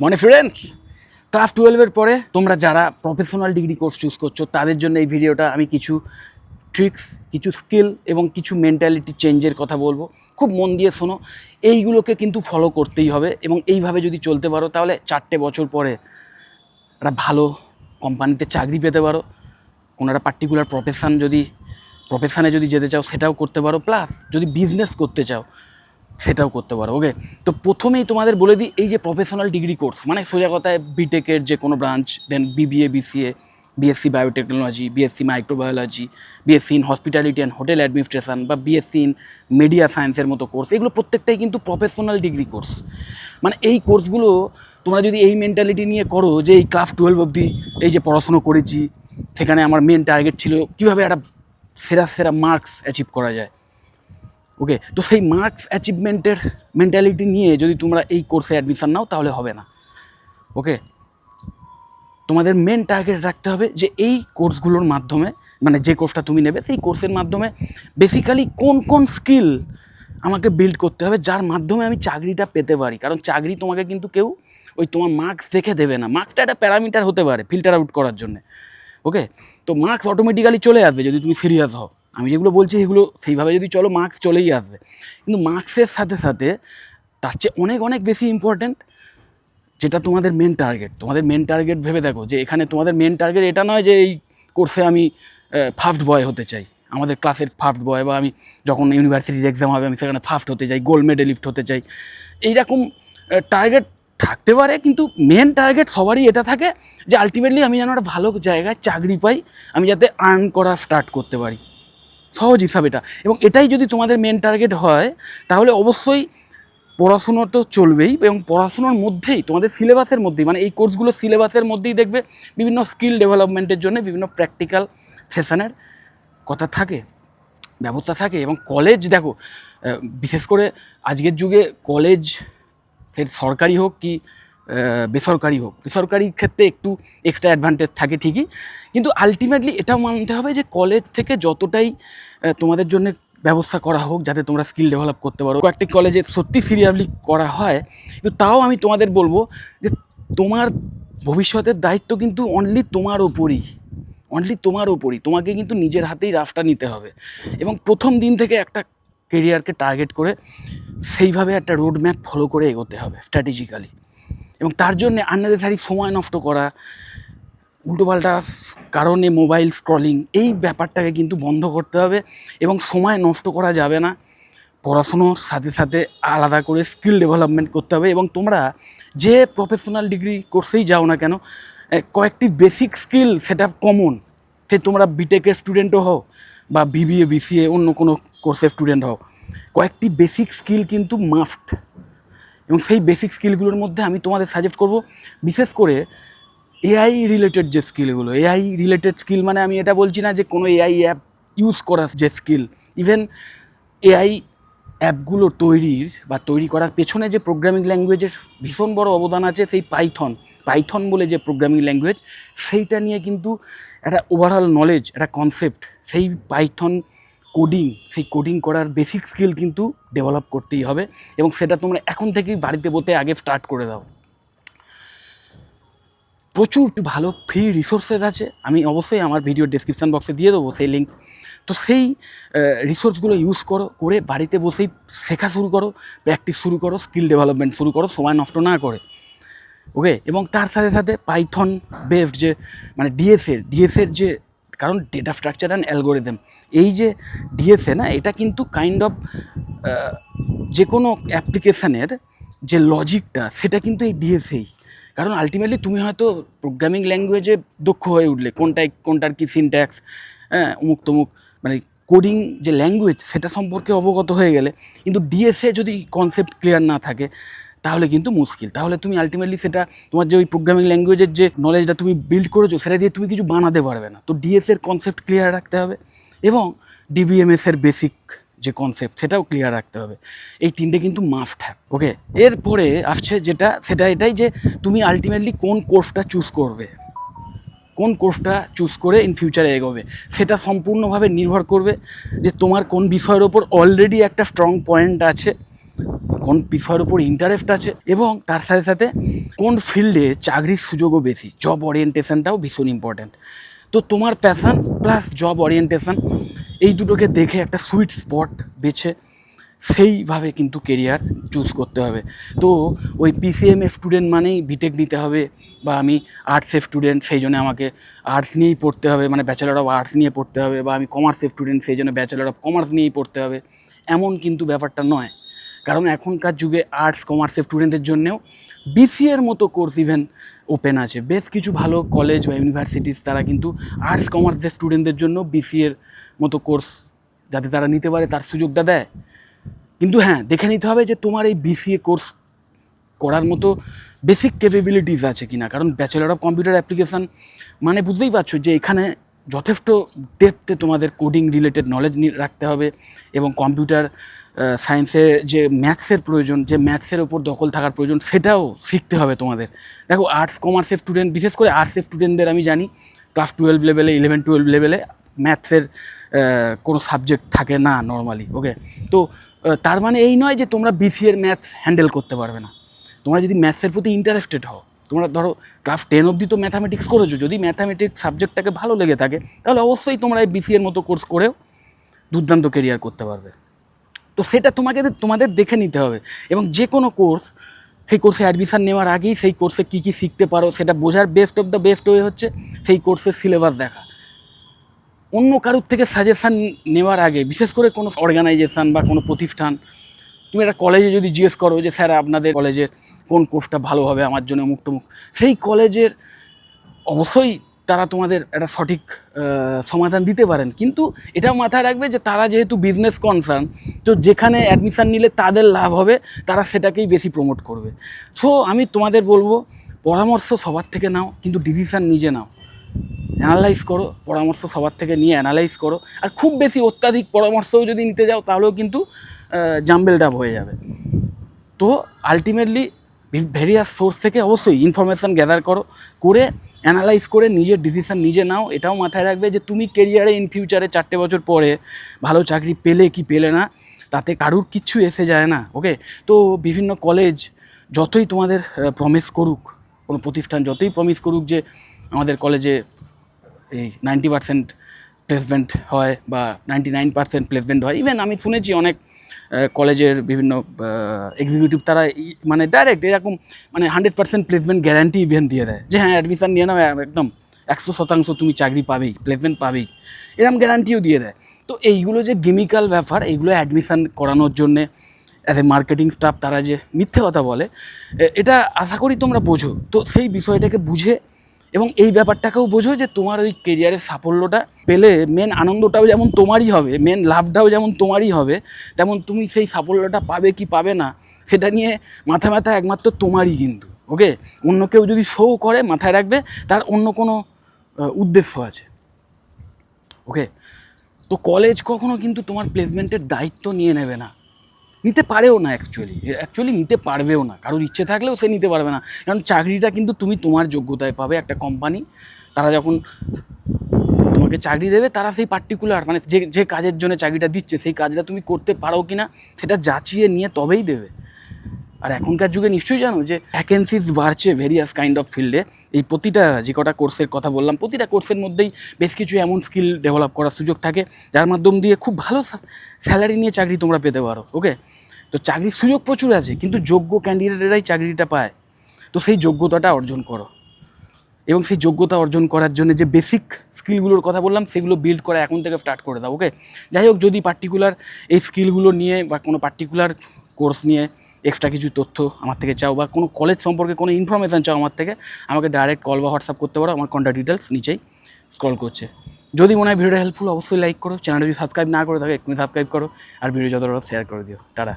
মনে friends, class 12-এর পরে তোমরা যারা প্রফেশনাল ডিগ্রি কোর্স চুজ করছো তাদের জন্য এই ভিডিওটা আমি কিছু ট্রিক্স, কিছু স্কিল এবং কিছু মেন্টালিটি চেঞ্জের কথা বলবো। খুব মন দিয়ে শোনো। এইগুলোকে কিন্তু ফলো করতেই হবে এবং এইভাবে যদি চলতে পারো তাহলে 4টে বছর পরে একটা ভালো কোম্পানিতে চাকরি পেতে পারো। কোনো একটা পার্টিকুলার প্রফেশানে যদি যেতে চাও সেটাও করতে পারো, প্লাস যদি বিজনেস করতে চাও সেটাও করতে পারো। ওকে, তো প্রথমেই তোমাদের বলে দিই, এই যে প্রফেশনাল ডিগ্রি কোর্স মানে সোজা কথায় বিটেকের যে কোনো branch, then BBA, BCA, BSc biotechnology, BSc microbiology, BSc in hospitality and hotel administration বা বিএসসি ইন মিডিয়া সায়েন্সের মতো কোর্স, এগুলো প্রত্যেকটাই কিন্তু প্রফেশনাল ডিগ্রি কোর্স। মানে এই কোর্সগুলো তোমরা যদি এই মেন্টালিটি নিয়ে করো যে এই ক্লাস 12 অবধি এই যে পড়াশুনো করেছি, সেখানে আমার মেন টার্গেট ছিল কীভাবে একটা সেরা মার্কস অ্যাচিভ করা যায়। ওকে, তো সেই মার্কস অ্যাচিভমেন্টের মেন্টালিটি নিয়ে যদি তোমরা এই কোর্সে অ্যাডমিশন নাও তাহলে হবে না। ওকে, তোমাদের মেন টার্গেট রাখতে হবে যে এই কোর্সগুলোর মাধ্যমে, মানে যে কোর্সটা তুমি নেবে সেই কোর্সের মাধ্যমে বেসিক্যালি কোন কোন স্কিল আমাকে বিল্ড করতে হবে যার মাধ্যমে আমি চাকরিটা পেতে পারি। কারণ চাকরি তোমাকে কিন্তু কেউ ওই তোমার মার্কস দেখে দেবে না। মার্কসটা একটা প্যারামিটার হতে পারে ফিল্টার আউট করার জন্যে। ওকে, তো মার্কস অটোমেটিক্যালি চলে আসবে যদি তুমি সিরিয়াস হও। আমি যেগুলো বলছি সেগুলো সেইভাবে যদি চলো মার্কস চলেই আসবে। কিন্তু মার্কসের সাথে সাথে তার চেয়ে অনেক অনেক বেশি ইম্পর্ট্যান্ট যেটা তোমাদের মেন টার্গেট। তোমাদের মেন টার্গেট ভেবে দেখো যে এখানে তোমাদের মেন টার্গেট এটা নয় যে এই কোর্সে আমি ফার্স্ট বয় হতে চাই, আমাদের ক্লাসের ফার্স্ট বয়, বা আমি যখন ইউনিভার্সিটির এক্সাম হবে আমি সেখানে ফার্স্ট হতে চাই, গোল্ড মেডেলিস্ট হতে চাই। এইরকম টার্গেট থাকতে পারে, কিন্তু মেন টার্গেট সবারই এটা থাকে যে আলটিমেটলি আমি যেন একটা ভালো জায়গায় চাকরি পাই, আমি যাতে আর্ন করা স্টার্ট করতে পারি। সহজ হিসাব এটা। এবং এটাই যদি তোমাদের মেন টার্গেট হয় তাহলে অবশ্যই পড়াশুনো তো চলবেই, এবং পড়াশুনোর মধ্যেই তোমাদের সিলেবাসের মধ্যেই, মানে এই কোর্সগুলো সিলেবাসের মধ্যেই দেখবে বিভিন্ন স্কিল ডেভেলপমেন্টের জন্য বিভিন্ন প্র্যাকটিক্যাল সেশনের কথা থাকে, ব্যবস্থা থাকে। এবং কলেজ দেখো, বিশেষ করে আজকের যুগে কলেজ সরকারি হোক কি বেসরকারি হোক, বেসরকারির ক্ষেত্রে একটু এক্সট্রা অ্যাডভান্টেজ থাকে ঠিকই, কিন্তু আলটিমেটলি এটাও মানতে হবে যে কলেজ থেকে যতটাই তোমাদের জন্য ব্যবস্থা করা হোক যাতে তোমরা স্কিল ডেভেলপ করতে পারো, কয়েকটি কলেজে সত্যি সিরিয়াসলি করা হয়, কিন্তু তাও আমি তোমাদের বলবো যে তোমার ভবিষ্যতের দায়িত্ব কিন্তু অনলি তোমার ওপরই, তোমাকে কিন্তু নিজের হাতেই রাস্তা নিতে হবে। এবং প্রথম দিন থেকে একটা কেরিয়ারকে টার্গেট করে সেইভাবে একটা রোড ম্যাপ ফলো করে এগোতে হবে স্ট্র্যাটেজিক্যালি। এবং তার জন্যে আননেসেসারি সময় নষ্ট করা, উল্টোপাল্টা কারণে মোবাইল স্ক্রলিং, এই ব্যাপারটাকে কিন্তু বন্ধ করতে হবে এবং সময় নষ্ট করা যাবে না। পড়াশুনোর সাথে সাথে আলাদা করে স্কিল ডেভেলপমেন্ট করতে হবে। এবং তোমরা যে প্রফেশনাল ডিগ্রি কোর্সেই যাও না কেন, কয়েকটি বেসিক স্কিল সেটা কমন, সে তোমরা বিটেকের স্টুডেন্টও হও বা বিবিএ, বিসিএ, অন্য কোনো কোর্সের স্টুডেন্ট হও, কয়েকটি বেসিক স্কিল কিন্তু মাস্ট। এবং সেই বেসিক স্কিলগুলোর মধ্যে আমি তোমাদের সাজেস্ট করব বিশেষ করে এআই রিলেটেড যে স্কিলগুলো। এআই রিলেটেড স্কিল মানে আমি এটা বলছি না যে কোনো এআই অ্যাপ ইউজ করার যে স্কিল, ইভেন এআই অ্যাপগুলো তৈরি করার পেছনে যে প্রোগ্রামিং ল্যাঙ্গুয়েজের ভীষণ বড় অবদান আছে, সেই পাইথন বলে যে প্রোগ্রামিং ল্যাঙ্গুয়েজ, সেইটা নিয়ে কিন্তু একটা ওভারঅল নলেজ, একটা কনসেপ্ট, সেই পাইথন সেই কোডিং করার বেসিক স্কিল কিন্তু ডেভেলপ করতেই হবে। এবং সেটা তোমরা এখন থেকেই বাড়িতে বসে আগে স্টার্ট করে দাও। প্রচুর ভালো ফ্রি রিসোর্সেস আছে, আমি অবশ্যই আমার ভিডিও ডেসক্রিপশান বক্সে দিয়ে দেবো সেই লিঙ্ক। তো সেই রিসোর্সগুলো ইউজ করে বাড়িতে বসেই শেখা শুরু করো, প্র্যাকটিস শুরু করো, স্কিল ডেভেলপমেন্ট শুরু করো, সময় নষ্ট না করে। ওকে, এবং তার সাথে সাথে পাইথন বেসড যে মানে ডিএসের যে, কারণ ডেটা স্ট্রাকচার অ্যান্ড অ্যালগোরিদম, এই যে ডিএসএ না, এটা কিন্তু কাইন্ড অফ যে কোনো অ্যাপ্লিকেশানের যে লজিকটা সেটা কিন্তু এই ডিএসএই। কারণ আলটিমেটলি তুমি হয়তো প্রোগ্রামিং ল্যাঙ্গুয়েজে দক্ষ হয়ে উঠলে, কোনটার কী সিনট্যাক্স, অমুক তমুক, মানে কোডিং যে ল্যাঙ্গুয়েজ সেটা সম্পর্কে অবগত হয়ে গেলে, কিন্তু ডিএসএ যদি কনসেপ্ট ক্লিয়ার না থাকে তাহলে কিন্তু মুশকিল। তাহলে তুমি আলটিমেটলি সেটা তোমার যে ওই প্রোগ্রামিং ল্যাঙ্গুয়েজের যে নলেজটা তুমি বিল্ড করেছো সেটা দিয়ে তুমি কিছু বানাতে পারবে না। তো ডিএসএর কনসেপ্ট ক্লিয়ার রাখতে হবে এবং ডিবিএমএসের বেসিক যে কনসেপ্ট সেটাও ক্লিয়ার রাখতে হবে। এই তিনটে কিন্তু মাস্ট হ্যাভ। ওকে, এরপরে আসছে সেটা এটাই যে তুমি আলটিমেটলি কোন কোর্সটা চুজ করে ইন ফিউচারে এগোবে, সেটা সম্পূর্ণভাবে নির্ভর করবে যে তোমার কোন বিষয়ের ওপর অলরেডি একটা স্ট্রং পয়েন্ট আছে কোন বিষয়ের উপর ইন্টারেস্ট আছে, এবং তার সাথে সাথে কোন ফিল্ডে চাকরির সুযোগও বেশি, জব ওরিয়েন্টেশনটাও ভীষণ ইম্পর্ট্যান্ট। তো তোমার প্যাশান প্লাস জব ওরিয়েন্টেশন এই দুটোকে দেখে একটা সুইট স্পট বেছে সেইভাবে কিন্তু কেরিয়ার চুজ করতে হবে। তো ওই পিসিএমএ স্টুডেন্ট মানেই বিটেক নিতে হবে, বা আমি আর্টসের স্টুডেন্ট সেই জন্য আমাকে আর্টস নিয়েই পড়তে হবে, মানে ব্যাচেলার অফ আর্টস নিয়ে পড়তে হবে, বা আমি কমার্সের স্টুডেন্ট সেই জন্য ব্যাচেলার অফ কমার্স নিয়েই পড়তে হবে, এমন কিন্তু ব্যাপারটা নয়। কারণ এখনকার যুগে আর্টস কমার্সের স্টুডেন্টদের জন্যেও বিসিএর মতো কোর্স ইভেন ওপেন আছে। বেশ কিছু ভালো কলেজ বা ইউনিভার্সিটিস তারা কিন্তু আর্টস কমার্সের স্টুডেন্টদের জন্য বিসিএর মতো কোর্স যাতে তারা নিতে পারে তার সুযোগটা দেয়। কিন্তু হ্যাঁ, দেখে নিতে হবে যে তোমার এই বিসিএ কোর্স করার মতো বেসিক ক্যাপেবিলিটিস আছে কি না। কারণ ব্যাচেলার অফ কম্পিউটার অ্যাপ্লিকেশান মানে বুঝতেই পারছো যে এখানে যথেষ্ট ডেপথে তোমাদের কোডিং রিলেটেড নলেজ রাখতে হবে, এবং কম্পিউটার সায়েন্সে যে ম্যাথসের প্রয়োজন, যে ম্যাথসের ওপর দখল থাকার প্রয়োজন, সেটাও শিখতে হবে তোমাদের। দেখো, আর্টস কমার্সের স্টুডেন্ট, বিশেষ করে আর্টসের স্টুডেন্টদের আমি জানি ক্লাস 12 লেভেলে, 11-12 লেভেলে ম্যাথসের কোনো সাবজেক্ট থাকে না নর্মালি। ওকে, তো তার মানে এই নয় যে তোমরা বিসিএর ম্যাথস হ্যান্ডেল করতে পারবে না। তোমরা যদি ম্যাথসের প্রতি ইন্টারেস্টেড হও, তোমরা ধরো ক্লাস 10 অবধি তো ম্যাথামেটিক্স করেছো, যদি ম্যাথামেটিক্স সাবজেক্টটাকে ভালো লেগে থাকে তাহলে অবশ্যই তোমরা এই বিসিএর মতো কোর্স করেও দুর্দান্ত কেরিয়ার করতে পারবে। তো সেটা তোমাদের দেখে নিতে হবে, এবং যে কোনো কোর্স, সেই কোর্সে অ্যাডমিশান নেওয়ার আগেই সেই কোর্সে কী কী শিখতে পারো সেটা বোঝার best of the best way হচ্ছে সেই কোর্সের সিলেবাস দেখা। অন্য কারোর থেকে সাজেশান নেওয়ার আগে, বিশেষ করে কোনো অর্গানাইজেশান বা কোনো প্রতিষ্ঠান, তুমি একটা কলেজে যদি জিজ্ঞেস করো যে স্যার আপনাদের কলেজের কোন কোর্সটা ভালো হবে আমার জন্য মুক্ত সেই কলেজের অবশ্যই তারা তোমাদের একটা সঠিক সমাধান দিতে পারেন, কিন্তু এটাও মাথায় রাখবে যে তারা যেহেতু বিজনেস কনসার্ন, তো যেখানে অ্যাডমিশান নিলে তাদের লাভ হবে তারা সেটাকেই বেশি প্রমোট করবে। সো আমি তোমাদের বলবো, পরামর্শ সবার থেকে নাও, কিন্তু ডিসিশান নিজে নাও। অ্যানালাইজ করো, পরামর্শ সবার থেকে নিয়ে অ্যানালাইজ করো। আর খুব বেশি অত্যাধিক পরামর্শও যদি নিতে যাও তাহলেও কিন্তু জাম্বেল ডাব হয়ে যাবে। তো আলটিমেটলি ভেরিয়াস সোর্স থেকে অবশ্যই ইনফরমেশান গ্যাদার করে অ্যানালাইজ করে নিজের ডিসিশান নিজে নাও। এটাও মাথায় রাখবে যে তুমি কেরিয়ারে ইন ফিউচারে 4টে বছর পরে ভালো চাকরি পেলে কি পেলে না তাতে কারুর কিচ্ছু এসে যায় না। ওকে, তো বিভিন্ন কলেজ যতই তোমাদের প্রমিস করুক, কোনো প্রতিষ্ঠান যতই প্রমিস করুক যে আমাদের কলেজে এই 90% প্লেসমেন্ট হয় বা 99% প্লেসমেন্ট হয়, ইভেন আমি শুনেছি অনেক কলেজের বিভিন্ন এক্সিকিউটিভ তারা মানে ডাইরেক্ট এরকম মানে 100% প্লেসমেন্ট গ্যারান্টি ইভেন দিয়ে দেয় যে হ্যাঁ অ্যাডমিশান নিয়ে নাও, একদম 100% তুমি চাকরি পাবেই, প্লেসমেন্ট পাবেই, এরকম গ্যারান্টিও দিয়ে দেয়। তো এইগুলো যে গিমিক্যাল ব্যাপার, এইগুলো অ্যাডমিশান করানোর জন্যে অ্যাজ এ মার্কেটিং স্টাফ তারা যে মিথ্যে কথা বলে, এটা আশা করি তোমরা বোঝো। তো সেই বিষয়টাকে বুঝে এবং এই ব্যাপারটাকেও বোঝো যে তোমার ওই কেরিয়ারের সাফল্যটা পেলে মেন আনন্দটাও যেমন তোমারই হবে, মেন লাভটাও যেমন তোমারই হবে, তেমন তুমি সেই সাফল্যটা পাবে কি পাবে না সেটা নিয়ে মাথা একমাত্র তোমারই কিন্তু। ওকে, অন্য কেউ যদি শো করে মাথায় রাখবে তার অন্য কোনো উদ্দেশ্য আছে। ওকে, তো কলেজ কখনো কিন্তু তোমার প্লেসমেন্টের দায়িত্ব নিয়ে নেবে না, নিতে পারেও না, অ্যাকচুয়ালি নিতে পারবেও না। কারোর ইচ্ছে থাকলেও সে নিতে পারবে না, কারণ চাকরিটা কিন্তু তুমি তোমার যোগ্যতায় পাবে। একটা কোম্পানি তারা যখন তোমাকে চাকরি দেবে তারা সেই পার্টিকুলার মানে যে কাজের জন্য চাকরিটা দিচ্ছে সেই কাজটা তুমি করতে পারো কি না সেটা যাচিয়ে নিয়ে তবেই দেবে। আর এখনকার যুগে নিশ্চয়ই জানো যে ভ্যাকেন্সিজ বাড়ছে ভেরিয়াস কাইন্ড অফ ফিল্ডে। এই প্রতিটা যে কটা কোর্সের কথা বললাম, প্রতিটা কোর্সের মধ্যেই বেশ কিছু এমন স্কিল ডেভেলপ করার সুযোগ থাকে যার মাধ্যম দিয়ে খুব ভালো স্যালারি নিয়ে চাকরি তোমরা পেতে পারো। ওকে, তো চাকরির সুযোগ প্রচুর আছে, কিন্তু যোগ্য ক্যান্ডিডেটেরাই চাকরিটা পায়। তো সেই যোগ্যতাটা অর্জন করো, এবং সেই যোগ্যতা অর্জন করার জন্য যে বেসিক স্কিলগুলোর কথা বললাম সেগুলো বিল্ড করা এখন থেকে স্টার্ট করে দাও। ওকে, যাই হোক, যদি পার্টিকুলার এই স্কিলগুলো নিয়ে বা কোনো পার্টিকুলার কোর্স নিয়ে এক্সট্রা কিছু তথ্য আমার থেকে চাও বা কোনো কলেজ সম্পর্কে কোনো ইনফরমেশান চাও আমার থেকে, আমাকে ডাইরেক্ট কল বা হোয়াটসঅ্যাপ করতে পারো। আমার কন্ট্যাক্ট ডিটেলস নিচেই স্ক্রল করছে। যদি মনে হয় ভিডিওটা হেল্পফুল অবশ্যই লাইক করো, চ্যানেলটা যদি সাবস্ক্রাইব না করে থাকে এক্ষুনি সাবস্ক্রাইব করো, আর ভিডিও যতটা শেয়ার করে দিও। টাটা।